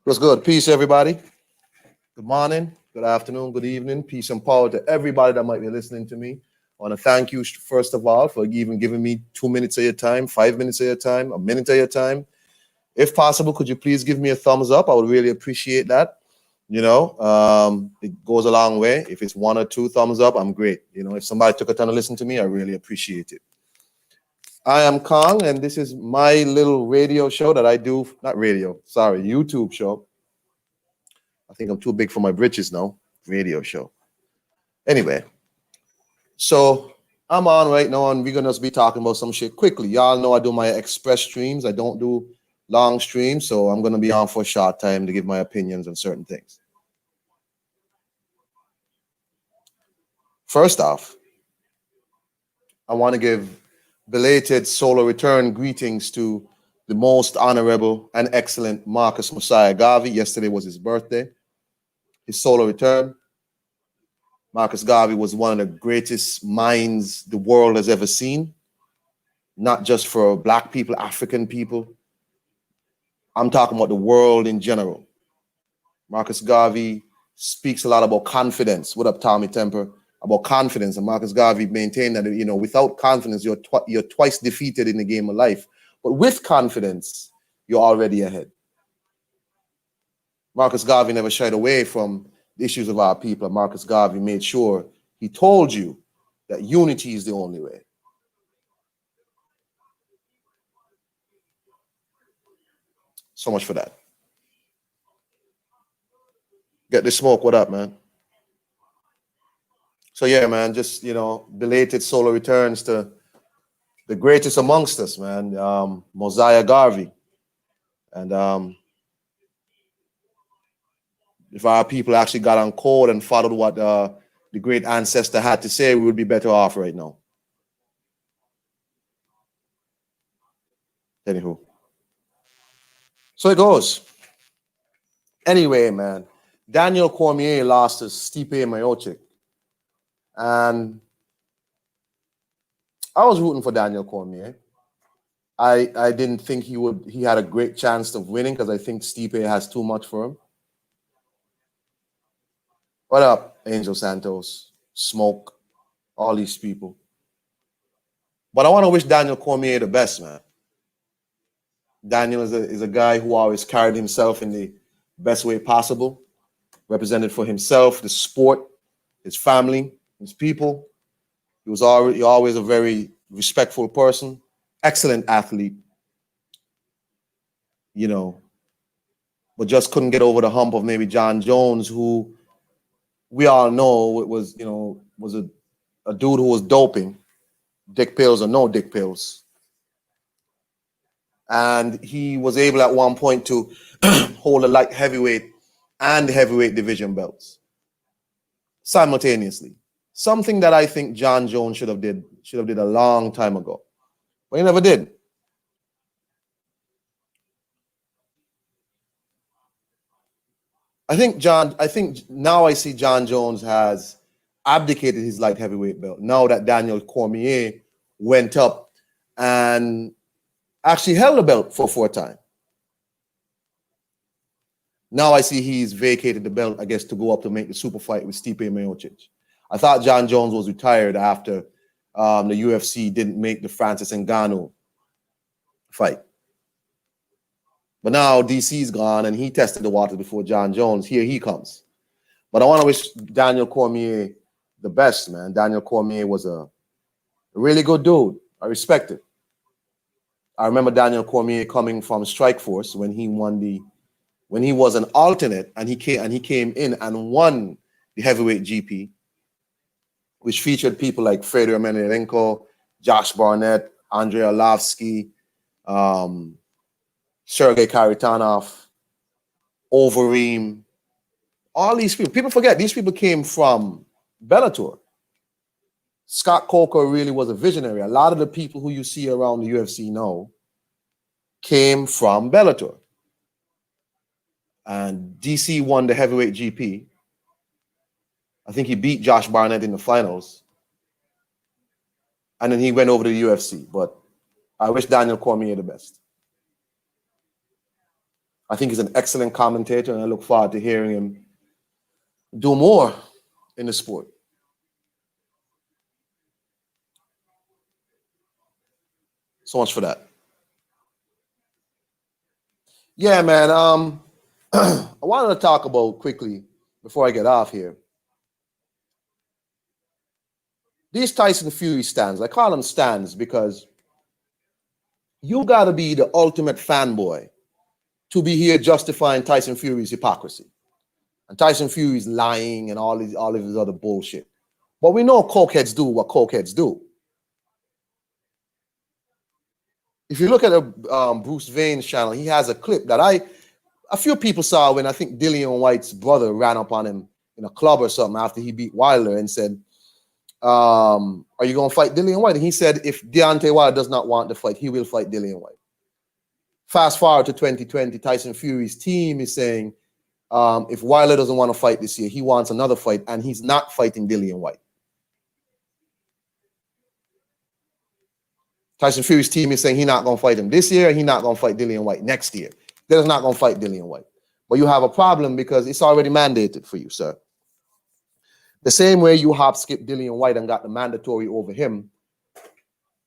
What's good? Peace, everybody. Good morning, good afternoon, good evening. Peace and power to everybody that might be listening to me. I want to thank you, first of all, for even giving me 2 minutes of your time, 5 minutes of your time, a minute of your time. If possible, could you please give me a thumbs up? I would really appreciate that. It goes a long way. If it's 1 or 2 thumbs up, I'm great. If somebody took a time to listen to me, I really appreciate it. I am Kong, and this is my little radio show that I do. Not radio, sorry, YouTube show. I think I'm too big for my britches now. Radio show. Anyway, so I'm on right now, and we're gonna be talking about some shit quickly. Y'all know I do my express streams. I don't do long streams, so I'm gonna be on for a short time to give my opinions on certain things. First off, I want to give belated solar return greetings to the most honorable and excellent Marcus Mosiah Garvey. Yesterday was his birthday. His solar return. Marcus Garvey was one of the greatest minds the world has ever seen, not just for Black people, African people. I'm talking about the world in general. Marcus Garvey speaks a lot about confidence. What up, Tommy Temper? About confidence. And Marcus Garvey maintained that, without confidence, you're twice defeated in the game of life. But with confidence, you're already ahead. Marcus Garvey never shied away from the issues of our people. Marcus Garvey made sure he told you that unity is the only way. So much for that. Get the smoke. What up, man? So yeah, man, just, belated solar returns to the greatest amongst us, man, Mosiah Garvey. And if our people actually got on code and followed what the great ancestor had to say, we would be better off right now. Anywho. So it goes. Anyway, man, Daniel Cormier lost to Stipe Miocic. And I was rooting for Daniel Cormier. I didn't think he had a great chance of winning because I think Stipe has too much for him. What up, Angel Santos, Smoke, all these people. But I want to wish Daniel Cormier the best, man. Daniel is a guy who always carried himself in the best way possible, represented for himself, the sport, his family, his people. He was always a very respectful person, excellent athlete, but just couldn't get over the hump of maybe John Jones, who we all know was a dude who was doping, dick pills or no dick pills. And he was able at one point to hold a light heavyweight and heavyweight division belts simultaneously. Something that I think John Jones should have did a long time ago. But he never did. I think now I see John Jones has abdicated his light heavyweight belt now that Daniel Cormier went up and actually held the belt for a time. Now I see he's vacated the belt, I guess, to go up to make the super fight with Stipe Miocic. I thought John Jones was retired after the UFC didn't make the Francis Ngannou fight. But now DC's gone and he tested the waters before John Jones. Here he comes. But I want to wish Daniel Cormier the best, man. Daniel Cormier was a really good dude. I respect it. I remember Daniel Cormier coming from Strikeforce when he was an alternate and he came in and won the heavyweight GP, which featured people like Fedor Emelianenko, Josh Barnett, Andrei Arlovsky, Sergey Kharitonov, Overeem, all these people. People forget these people came from Bellator. Scott Coker really was a visionary. A lot of the people who you see around the UFC now came from Bellator. And DC won the heavyweight GP. I think he beat Josh Barnett in the finals. And then he went over to the UFC. But I wish Daniel Cormier the best. I think he's an excellent commentator, and I look forward to hearing him do more in the sport. So much for that. Yeah, man. I wanted to talk about quickly before I get off here. These Tyson Fury stands, I call them stands because you got to be the ultimate fanboy to be here justifying Tyson Fury's hypocrisy. And Tyson Fury's lying and all of his other bullshit. But we know cokeheads do what cokeheads do. If you look at Bruce Vane's channel, he has a clip that a few people saw when I think Dillian White's brother ran up on him in a club or something after he beat Wilder and said, are you going to fight Dillian White? And he said, if Deontay Wilder does not want to fight, he will fight Dillian White. Fast forward to 2020, Tyson Fury's team is saying, if Wilder doesn't want to fight this year, he wants another fight, and he's not fighting Dillian White. Tyson Fury's team is saying he's not going to fight him this year, and he's not going to fight Dillian White next year. They're not going to fight Dillian White. But you have a problem because it's already mandated for you, sir. The same way you hop-skipped Dillian White and got the mandatory over him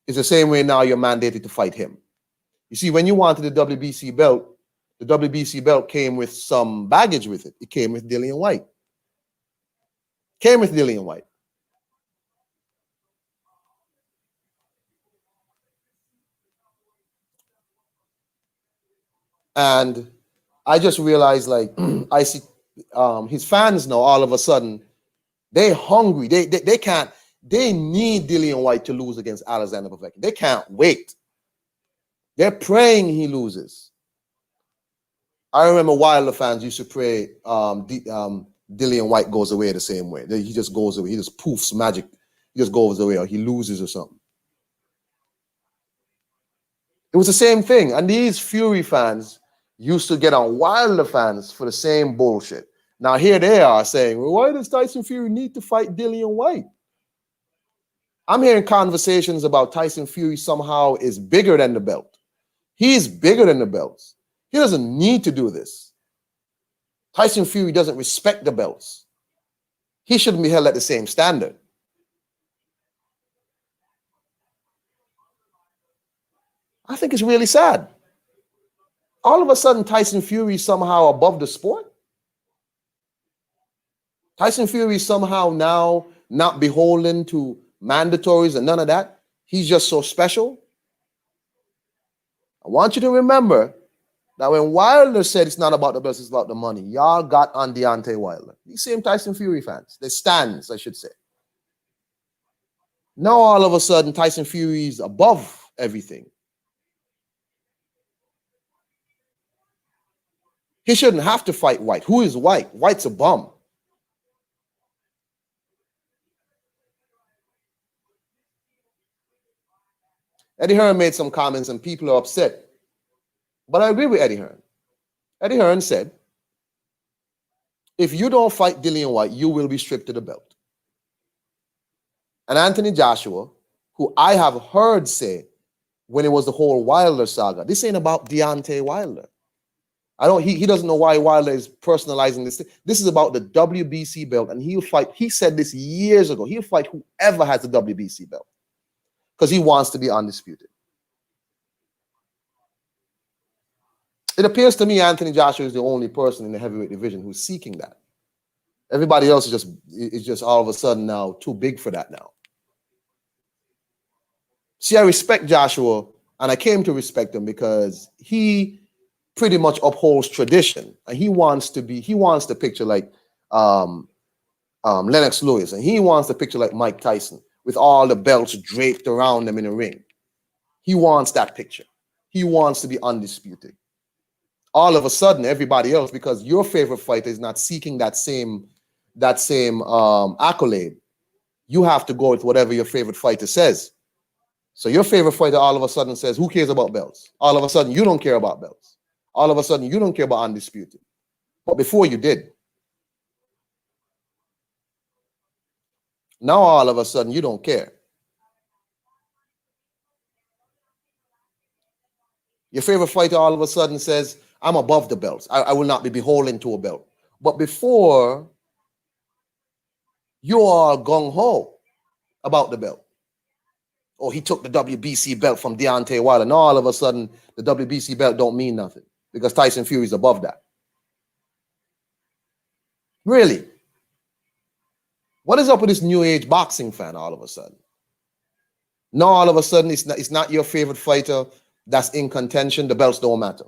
is the same way now you're mandated to fight him. You see, when you wanted the WBC belt came with some baggage with it. It came with Dillian White. Came with Dillian White. And I just realized, like, I see his fans now all of a sudden, they're hungry. They can't, they need Dillian White to lose against Alexander Povetkin. They can't wait. They're praying he loses. I remember Wilder fans used to pray Dillian White goes away the same way. He just goes away. He just poofs magic. He just goes away, or he loses or something. It was the same thing. And these Fury fans used to get on Wilder fans for the same bullshit. Now here they are saying, well, why does Tyson Fury need to fight Dillian White? I'm hearing conversations about Tyson Fury somehow is bigger than the belt. He's bigger than the belts. He doesn't need to do this. Tyson Fury doesn't respect the belts. He shouldn't be held at the same standard. I think it's really sad. All of a sudden, Tyson Fury is somehow above the sport. Tyson Fury is somehow now not beholden to mandatories and none of that. He's just so special. I want you to remember that when Wilder said it's not about the belts, it's about the money, y'all got on Deontay Wilder. These same Tyson Fury fans, they stands, I should say. Now all of a sudden, Tyson Fury is above everything. He shouldn't have to fight White. Who is White? White's a bum. Eddie Hearn made some comments and people are upset. But I agree with Eddie Hearn. Eddie Hearn said, if you don't fight Dillian White, you will be stripped of the belt. And Anthony Joshua, who I have heard say when it was the whole Wilder saga, this ain't about Deontay Wilder. He doesn't know why Wilder is personalizing this. This is about the WBC belt, and he'll fight. He said this years ago. He'll fight whoever has the WBC belt because he wants to be undisputed. It appears to me Anthony Joshua is the only person in the heavyweight division who's seeking that. Everybody else is just all of a sudden now too big for that now. See, I respect Joshua, and I came to respect him because he pretty much upholds tradition, and he wants to picture like Lennox Lewis, and he wants to picture like Mike Tyson with all the belts draped around them in a ring. He wants that picture. He wants to be undisputed. All of a sudden, everybody else, because your favorite fighter is not seeking that same accolade, you have to go with whatever your favorite fighter says. So your favorite fighter all of a sudden says, who cares about belts? All of a sudden, you don't care about belts. All of a sudden, you don't care about undisputed. But before you did. Now, all of a sudden, you don't care. Your favorite fighter all of a sudden says, I'm above the belts. I will not be beholden to a belt. But before, you are gung-ho about the belt. Or he took the WBC belt from Deontay Wilder. And all of a sudden, the WBC belt don't mean nothing because Tyson Fury is above that. Really? What is up with this new age boxing fan all of a sudden? No, all of a sudden, it's not your favorite fighter that's in contention. The belts don't matter.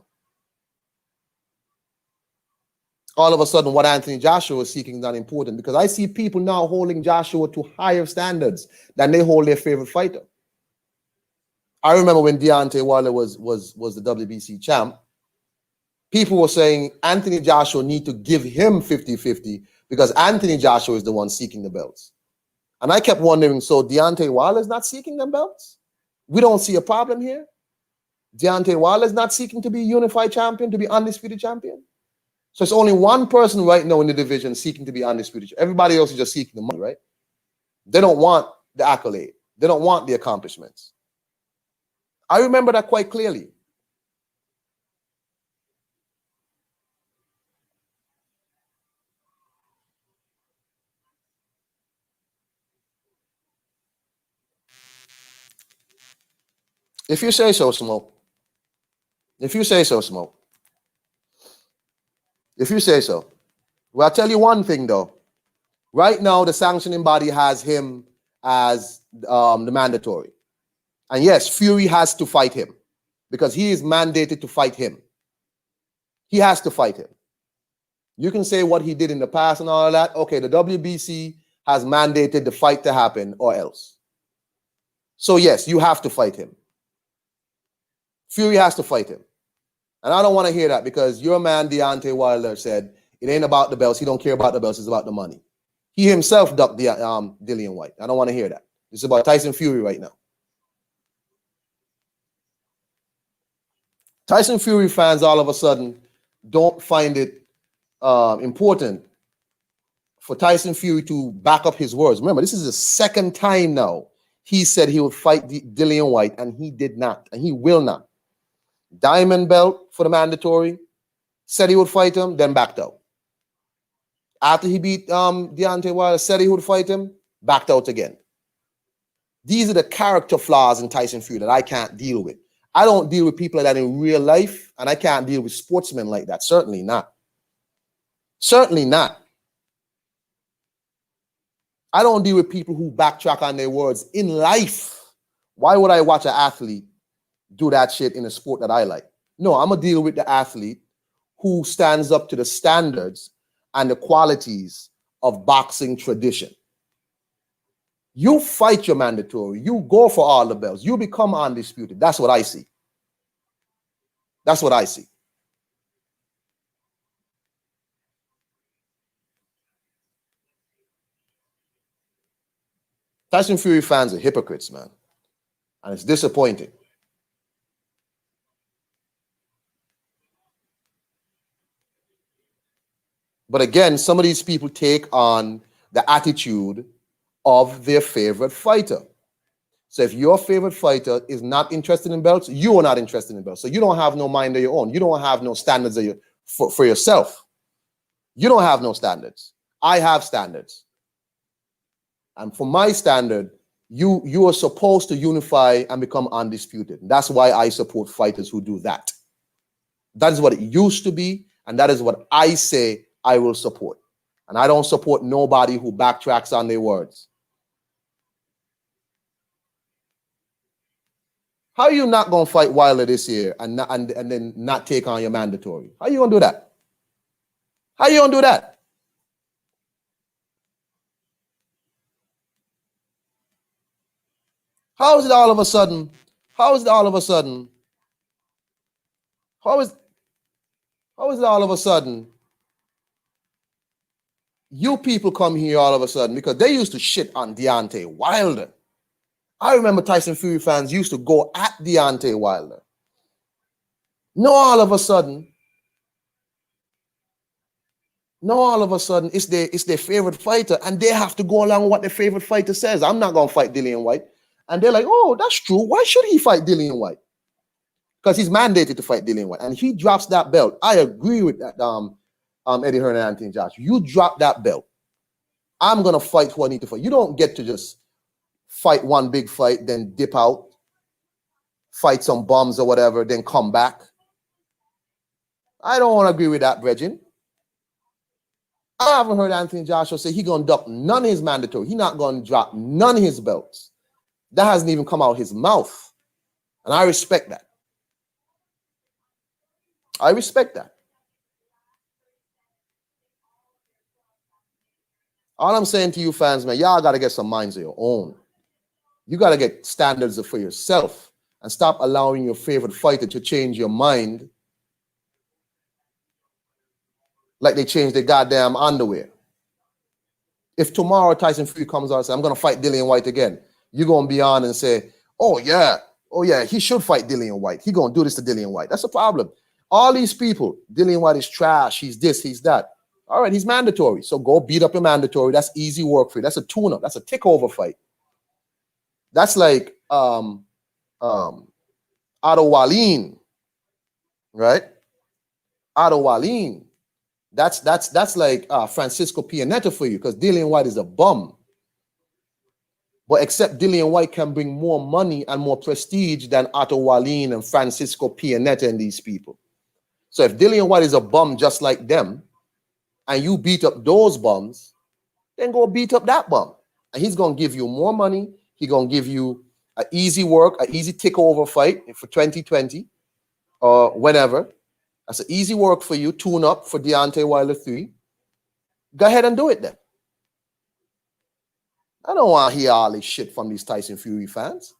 All of a sudden, what Anthony Joshua is seeking is not important because I see people now holding Joshua to higher standards than they hold their favorite fighter. I remember when Deontay Wilder was the WBC champ, people were saying Anthony Joshua need to give him 50-50 because Anthony Joshua is the one seeking the belts. And I kept wondering, so Deontay Wilder is not seeking them belts? We don't see a problem here? Deontay Wilder is not seeking to be unified champion, to be undisputed champion? So it's only one person right now in the division seeking to be undisputed. Everybody else is just seeking the money, right? They don't want the accolade. They don't want the accomplishments. I remember that quite clearly. If you say so, Smoke. If you say so, Smoke. If you say so. Well, I'll tell you one thing, though. Right now, the sanctioning body has him as the mandatory. And yes, Fury has to fight him because he is mandated to fight him. He has to fight him. You can say what he did in the past and all of that. Okay, the WBC has mandated the fight to happen or else. So yes, you have to fight him. Fury has to fight him. And I don't want to hear that because your man, Deontay Wilder, said it ain't about the belts. He don't care about the belts. It's about the money. He himself ducked Dillian White. I don't want to hear that. It's about Tyson Fury right now. Tyson Fury fans all of a sudden don't find it important for Tyson Fury to back up his words. Remember, this is the second time now he said he would fight Dillian White, and he did not, and he will not. Diamond belt for the mandatory, said he would fight him, then backed out. After he beat Deontay Wilder, said he would fight him, backed out again. These are the character flaws in Tyson Fury that I can't deal with. I don't deal with people like that in real life, and I can't deal with sportsmen like that. Certainly not. Certainly not. I don't deal with people who backtrack on their words in life. Why would I watch an athlete do that shit in a sport that I like? No, I'm going to deal with the athlete who stands up to the standards and the qualities of boxing tradition. You fight your mandatory. You go for all the belts. You become undisputed. That's what I see. That's what I see. Tyson Fury fans are hypocrites, man. And it's disappointing. But again, some of these people take on the attitude of their favorite fighter. So if your favorite fighter is not interested in belts, you are not interested in belts. So you don't have no mind of your own. You don't have no standards for yourself. You don't have no standards. I have standards. And for my standard, you are supposed to unify and become undisputed. That's why I support fighters who do that. That is what it used to be, and that is what I say I will support. And I don't support nobody who backtracks on their words. How are you not going to fight Wilder this year and then not take on your mandatory? How are you going to do that? How are you going to do that? How is it all of a sudden? How is it all of a sudden? How is it all of a sudden? You people come here all of a sudden because they used to shit on Deontay Wilder. I remember Tyson Fury fans used to go at Deontay Wilder. No, all of a sudden, it's their favorite fighter, and they have to go along with what their favorite fighter says. I'm not going to fight Dillian White. And they're like, oh, that's true. Why should he fight Dillian White? because he's mandated to fight Dillian White, and if he drops that belt, I agree with that. Eddie Hearn and Anthony Joshua, you drop that belt, I'm gonna fight who I need to fight. You don't get to just fight one big fight, then dip out, fight some bombs or whatever, then come back. I don't want to agree with that, Bregin. I haven't heard Anthony Joshua say he gonna duck none of his mandatory. He not gonna drop none of his belts. That hasn't even come out of his mouth. And I respect that. I respect that. All I'm saying to you fans, man, y'all got to get some minds of your own. You got to get standards for yourself and stop allowing your favorite fighter to change your mind like they changed their goddamn underwear. If tomorrow Tyson Fury comes out and says, I'm going to fight Dillian White again, you're going to be on and say, oh yeah, he should fight Dillian White. He going to do this to Dillian White. That's a problem. All these people, Dillian White is trash, he's this, he's that. All right, he's mandatory. So go beat up your mandatory. That's easy work for you. That's a tune-up. That's a tick-over fight. That's like Otto Wallin, right? Otto Wallin. That's like Francisco Pianeta for you, because Dillian White is a bum. But except Dillian White can bring more money and more prestige than Otto Wallin and Francisco Pianeta and these people. So if Dillian White is a bum just like them, and you beat up those bums, then go beat up that bum. And he's going to give you more money. He's going to give you an easy work, an easy takeover fight for 2020 or whenever. That's an easy work for you. Tune up for Deontay Wilder 3. Go ahead and do it then. I don't want to hear all this shit from these Tyson Fury fans.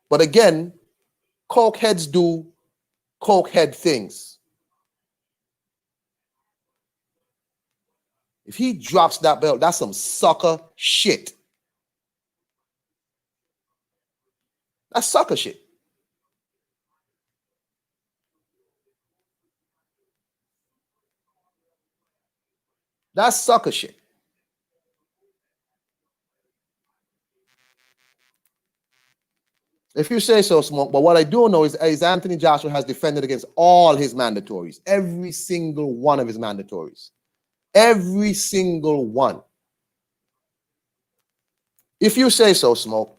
But again, cokeheads do cokehead things. If he drops that belt, that's some sucker shit. That's sucker shit. That's sucker shit. If you say so, Smoke. But what I do know is Anthony Joshua has defended against all his mandatories. Every single one of his mandatories. Every single one. If you say so, Smoke.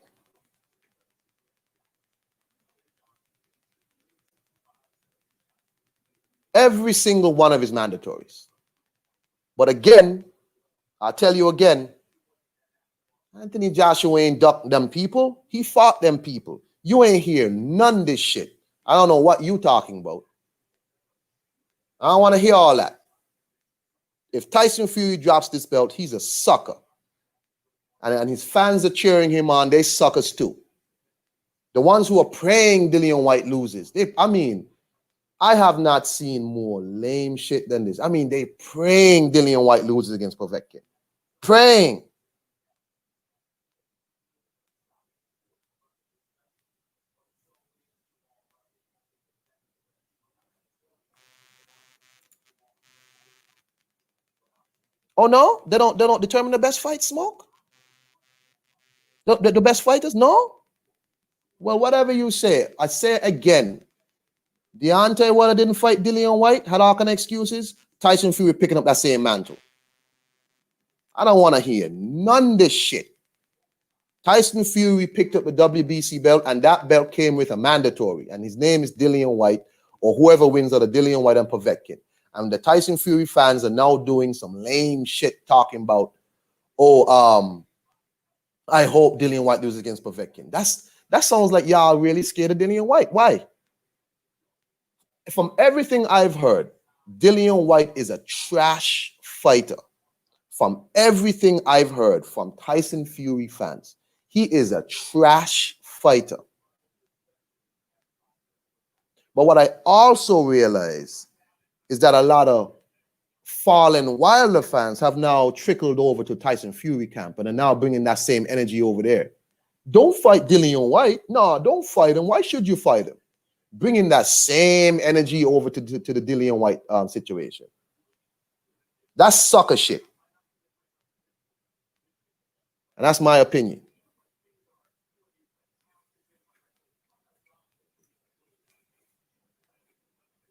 Every single one of his mandatories. But again, I'll tell you again, Anthony Joshua ain't ducked them people. He fought them people. You ain't hear none of this shit. I don't know what you talking about. I don't want to hear all that. If Tyson Fury drops this belt, he's a sucker. And his fans are cheering him on. They suckers too. The ones who are praying Dillian White loses. I have not seen more lame shit than this. They praying Dillian White loses against Povetkin. Praying. Oh no? They don't determine the best fight, Smoke? The best fighters? No? Well, whatever you say, I say it again. Deontay Wilder didn't fight Dillian White, had all kind of excuses. Tyson Fury picking up that same mantle. I don't want to hear none of this shit. Tyson Fury picked up the WBC belt, and that belt came with a mandatory, and his name is Dillian White, or whoever wins out of Dillian White and Povetkin. And the Tyson Fury fans are now doing some lame shit talking about, I hope Dillian White loses against Povetkin. That sounds like y'all really scared of Dillian White. Why? From everything I've heard, Dillian White is a trash fighter. From everything I've heard from Tyson Fury fans, he is a trash fighter. But what I also realize is that a lot of fallen Wilder fans have now trickled over to Tyson Fury camp and are now bringing that same energy over there. Don't fight Dillian White. No, don't fight him. Why should you fight him? Bringing that same energy over to the Dillian White situation. That's sucker shit. And that's my opinion.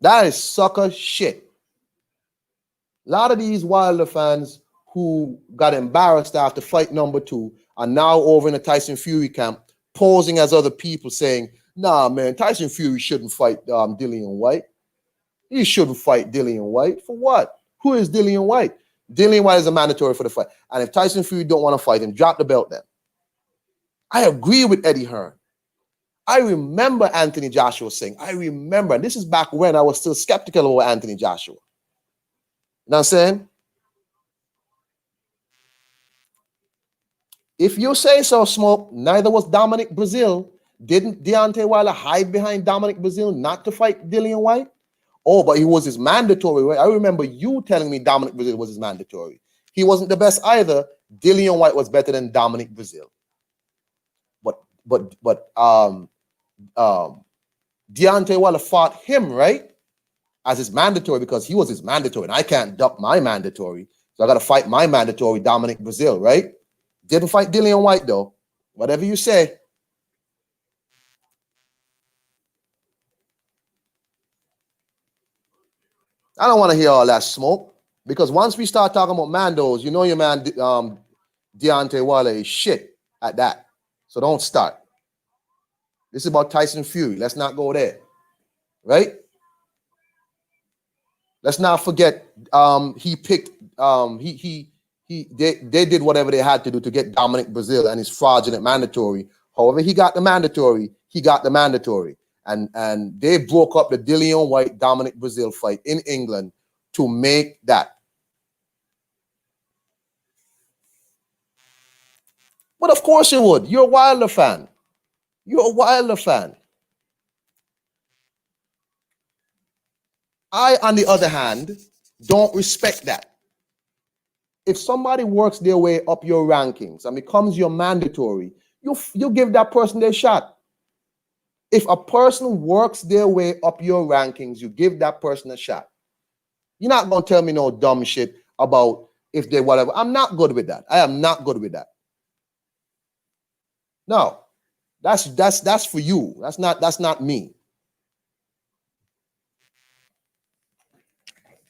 That is sucker shit. A lot of these Wilder fans who got embarrassed after fight number 2 are now over in the Tyson Fury camp, posing as other people, saying, nah, man, Tyson Fury shouldn't fight Dillian White. He shouldn't fight Dillian White. For what? Who is Dillian White? Dillian White is a mandatory for the fight. And if Tyson Fury don't want to fight him, drop the belt then. I agree with Eddie Hearn. I remember Anthony Joshua saying, I remember, and this is back when I was still skeptical about Anthony Joshua. You know what I'm saying? If you say so, Smoke, neither was Dominic Brazil. Didn't Deontay Wilder hide behind Dominic Brazil not to fight Dillian White? Oh, but he was his mandatory, right? I remember you telling me Dominic Brazil was his mandatory. He wasn't the best either. Dillian White was better than Dominic Brazil. But Deontay Wilder fought him, right? As his mandatory, because he was his mandatory, and I can't duck my mandatory. So I got to fight my mandatory, Dominic Brazil, right? Didn't fight Dillian White, though. Whatever you say. I don't want to hear all that smoke, because once we start talking about Mandos, you know your man Deontay Wilder is shit at that. So don't start. This is about Tyson Fury. Let's not go there, right? Let's not forget he picked they did whatever they had to do to get Dominic Brazil and his fraudulent mandatory. However, he got the mandatory. And they broke up the Dillian White Dominic Brazil fight in England to make that. But of course you would. You're a Wilder fan. You're a Wilder fan. I, on the other hand, don't respect that. If somebody works their way up your rankings and becomes your mandatory, you give that person their shot. If a person works their way up your rankings, you give that person a shot. You're not going to tell me no dumb shit about if they whatever. I'm not good with that. I am not good with that. No, that's for you. That's not me.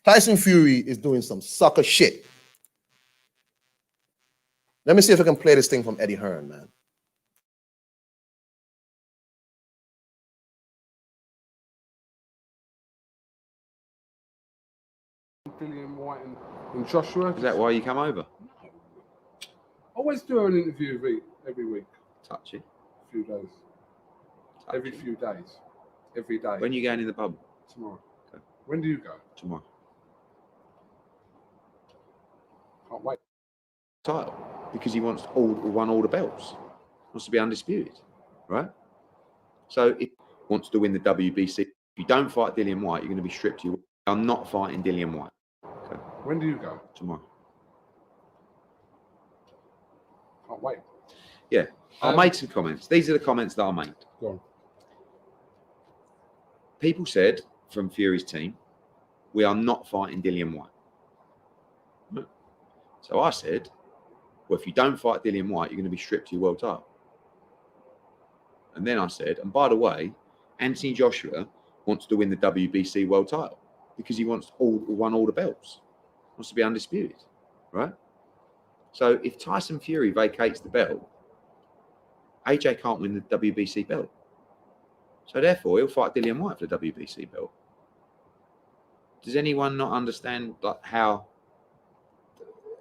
Tyson Fury is doing some sucker shit. Let me see if I can play this thing from Eddie Hearn, man. Dillian White and Joshua. Is that why you come over? I always do an interview every week. Touch it. A few days. Touch Every it. few days. Every day. When are you going in the pub? Tomorrow. Okay. When do you go? Tomorrow. Can't wait. Title. Because he won all the belts. Wants to be undisputed. Right? So if he wants to win the WBC, if you don't fight Dillian White, you're going to be stripped. I'm not fighting Dillian White. Okay. When do you go? Tomorrow. Can't wait. Yeah. I made some comments. These are the comments that I made. Go on. People said from Fury's team, we are not fighting Dillian White. Right? So I said, well, if you don't fight Dillian White, you're going to be stripped to your world title. And then I said, and by the way, Anthony Joshua wants to win the WBC world title because he won all the belts. Wants to be undisputed, right? So if Tyson Fury vacates the belt, AJ can't win the WBC belt. So therefore, he'll fight Dillian White for the WBC belt. Does anyone not understand how?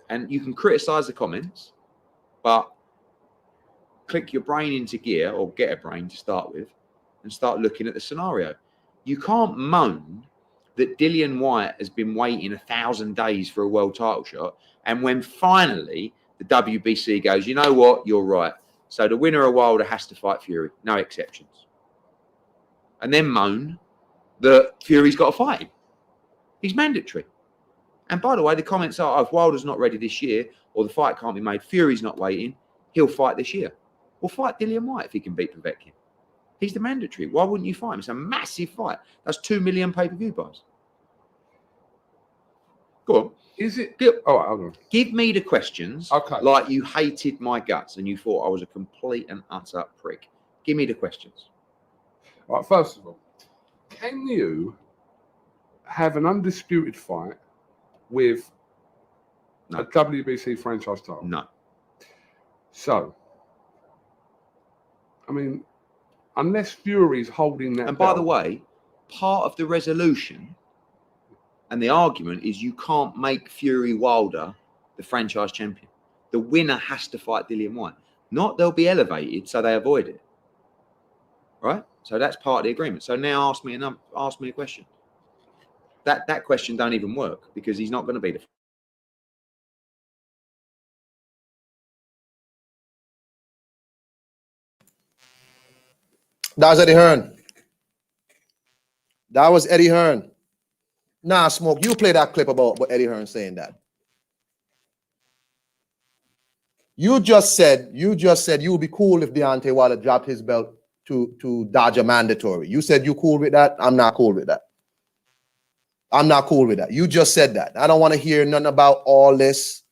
And you can criticize the comments, but click your brain into gear, or get a brain to start with, and start looking at the scenario. You can't moan that Dillian White has been waiting 1,000 days for a world title shot, and when finally the WBC goes, you know what, you're right. So the winner of Wilder has to fight Fury, no exceptions. And then moan that Fury's got to fight him. He's mandatory. And by the way, the comments are, oh, if Wilder's not ready this year, or the fight can't be made, Fury's not waiting, he'll fight this year. Well, fight Dillian White if he can beat Povetkin. He's the mandatory. Why wouldn't you fight him? It's a massive fight. That's 2 million pay-per-view buys. Go on. Is it? All right, hold on. Give me the questions like you hated my guts and you thought I was a complete and utter prick. Give me the questions. All right, first of all, can you have an undisputed fight with No. a WBC franchise title? No. So, I mean, unless Fury's holding that And by belt, the way, part of the resolution and the argument is you can't make Fury Wilder the franchise champion. The winner has to fight Dillian White. Not they'll be elevated, so they avoid it. Right? So that's part of the agreement. So now ask me a question. That question don't even work because he's not going to be the. That was Eddie Hearn. That was Eddie Hearn. Nah, Smoke, you play that clip about Eddie Hearn saying that. You just said you would be cool if Deontay Wilder dropped his belt to dodge a mandatory. You said you cool with that. I'm not cool with that. I'm not cool with that. You just said that. I don't want to hear nothing about all this,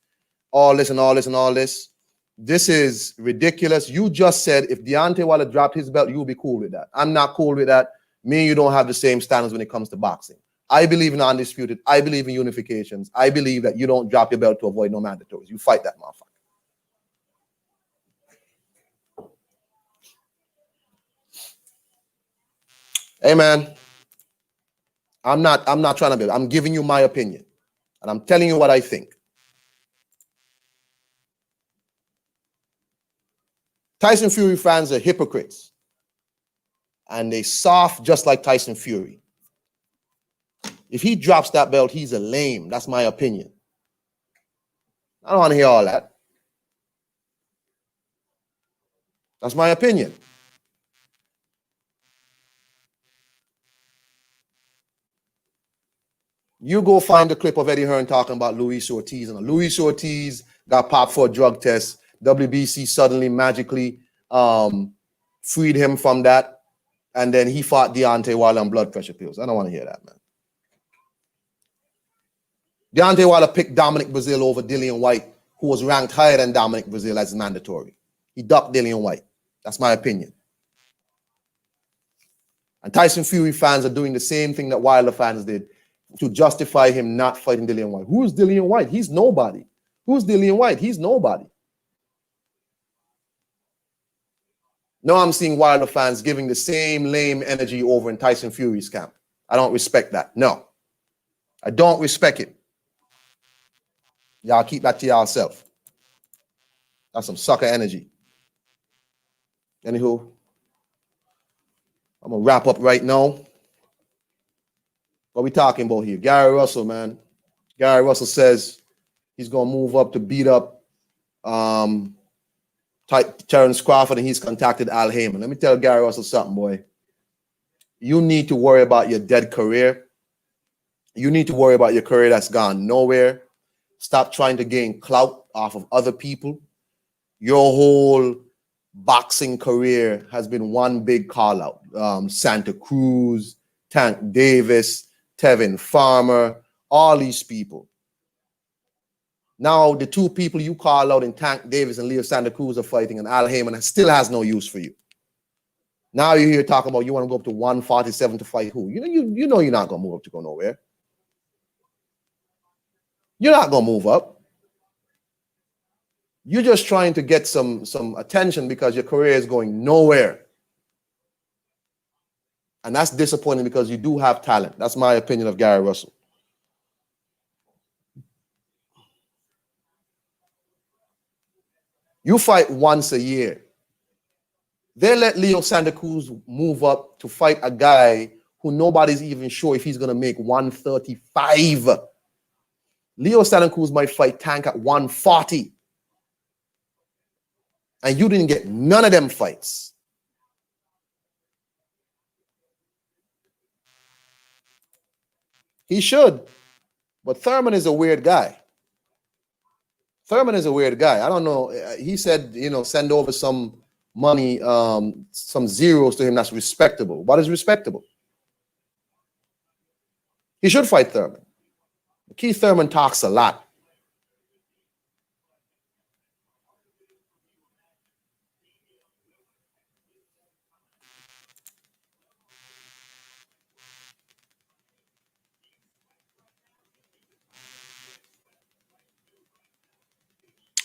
and all this. This is ridiculous. You just said if Deontay Wilder dropped his belt, you would be cool with that. I'm not cool with that. Me and you don't have the same standards when it comes to boxing. I believe in undisputed. I believe in unifications. I believe that you don't drop your belt to avoid no mandatories. You fight that motherfucker. Hey man, I'm not trying to build. I'm giving you my opinion. And I'm telling you what I think. Tyson Fury fans are hypocrites. And they soft just like Tyson Fury. If he drops that belt, he's a lame. That's my opinion. I don't want to hear all that. That's my opinion. You go find the clip of Eddie Hearn talking about Luis Ortiz. And Luis Ortiz got popped for a drug test. WBC suddenly magically freed him from that. And then he fought Deontay Wilder on blood pressure pills. I don't want to hear that, man. Deontay Wilder picked Dominic Breazeale over Dillian White, who was ranked higher than Dominic Breazeale as mandatory. He ducked Dillian White. That's my opinion. And Tyson Fury fans are doing the same thing that Wilder fans did to justify him not fighting Dillian White. Who's Dillian White? He's nobody. Who's Dillian White? He's nobody. Now I'm seeing Wilder fans giving the same lame energy over in Tyson Fury's camp. I don't respect that. No. I don't respect it. Y'all keep that to yourself. That's some sucker energy. Anywho, I'm going to wrap up right now. What we talking about here? Gary Russell, man. Gary Russell says he's going to move up to beat up Terrence Crawford, and he's contacted Al Heyman. Let me tell Gary Russell something, boy. You need to worry about your dead career. You need to worry about your career that's gone nowhere. Stop trying to gain clout off of other people. Your whole boxing career has been one big call out. Santa Cruz, Tank Davis, Tevin Farmer, all these people. Now the two people you call out in Tank Davis and Leo Santa Cruz are fighting, and Al Heyman still has no use for you. Now you're here talking about you want to go up to 147 to fight who? You know you're not going to move up to go nowhere. You're not going to move up. You're just trying to get some attention because your career is going nowhere. And that's disappointing because you do have talent. That's my opinion of Gary Russell. You fight once a year. They let Leo Santa Cruz move up to fight a guy who nobody's even sure if he's going to make 135. Leo Santa Cruz might fight Tank at 140. And you didn't get none of them fights. He should. But Thurman is a weird guy. Thurman is a weird guy. I don't know. He said, send over some money, some zeros to him that's respectable. What is respectable? He should fight Thurman. Keith Thurman talks a lot.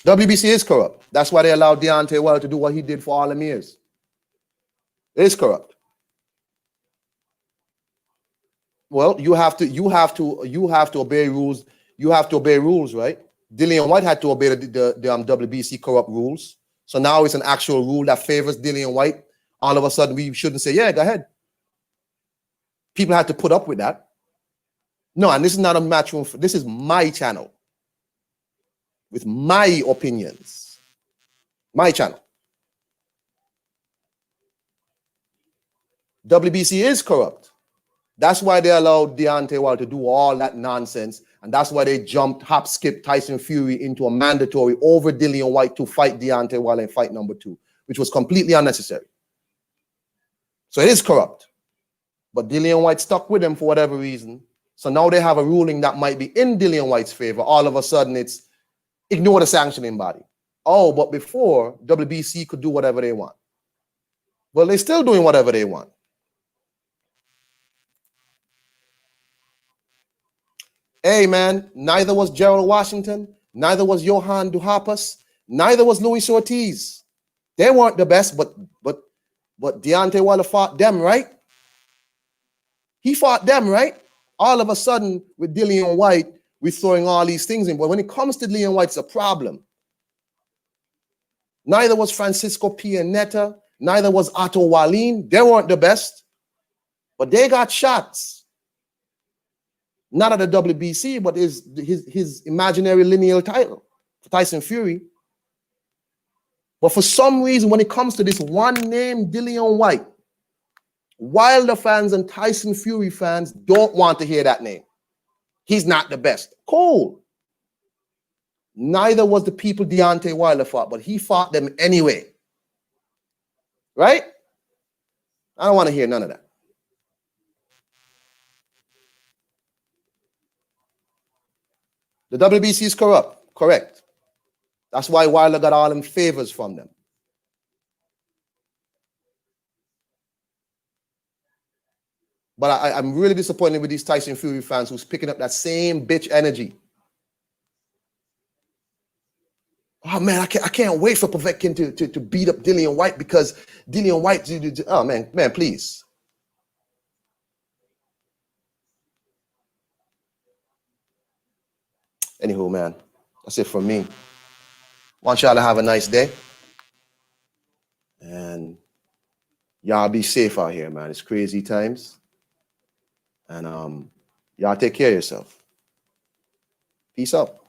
WBC is corrupt. That's why they allowed Deontay Wilder to do what he did for all them years. It is corrupt. Well, you have to obey rules. You have to obey rules, right? Dillian White had to obey the WBC corrupt rules. So now it's an actual rule that favors Dillian White. All of a sudden, we shouldn't say, yeah, go ahead. People had to put up with that. No, and this is not a matchroom. This is my channel with my opinions. My channel. WBC is corrupt. That's why they allowed Deontay Wilder to do all that nonsense. And that's why they jumped, hop, skip Tyson Fury into a mandatory over Dillian White to fight Deontay Wilder in fight number 2, which was completely unnecessary. So it is corrupt. But Dillian White stuck with them for whatever reason. So now they have a ruling that might be in Dillian White's favor. All of a sudden, it's ignore the sanctioning body. Oh, but before, WBC could do whatever they want. Well, they're still doing whatever they want. Hey, man, neither was Gerald Washington, neither was Johan Duhaupas, neither was Luis Ortiz. They weren't the best, but Deontay Wilder fought them, right? He fought them, right? All of a sudden, with Dillian White, we're throwing all these things in. But when it comes to Dillian White, it's a problem. Neither was Francisco Pianeta, neither was Otto Wallin. They weren't the best, but they got shots. Not at the WBC, but his imaginary lineal title for Tyson Fury. But for some reason, when it comes to this one name, Dillian White, Wilder fans and Tyson Fury fans don't want to hear that name. He's not the best. Cool. Neither was the people Deontay Wilder fought, but he fought them anyway. Right? I don't want to hear none of that. The WBC is corrupt, correct. That's why Wilder got all them favors from them. But I'm really disappointed with these Tyson Fury fans who's picking up that same bitch energy. Oh man, I can't wait for Povetkin to beat up Dillian White because Dillian White. Oh man, please. Anywho, man, that's it from me. Want y'all to have a nice day. And y'all be safe out here, man. It's crazy times. And y'all take care of yourself. Peace out.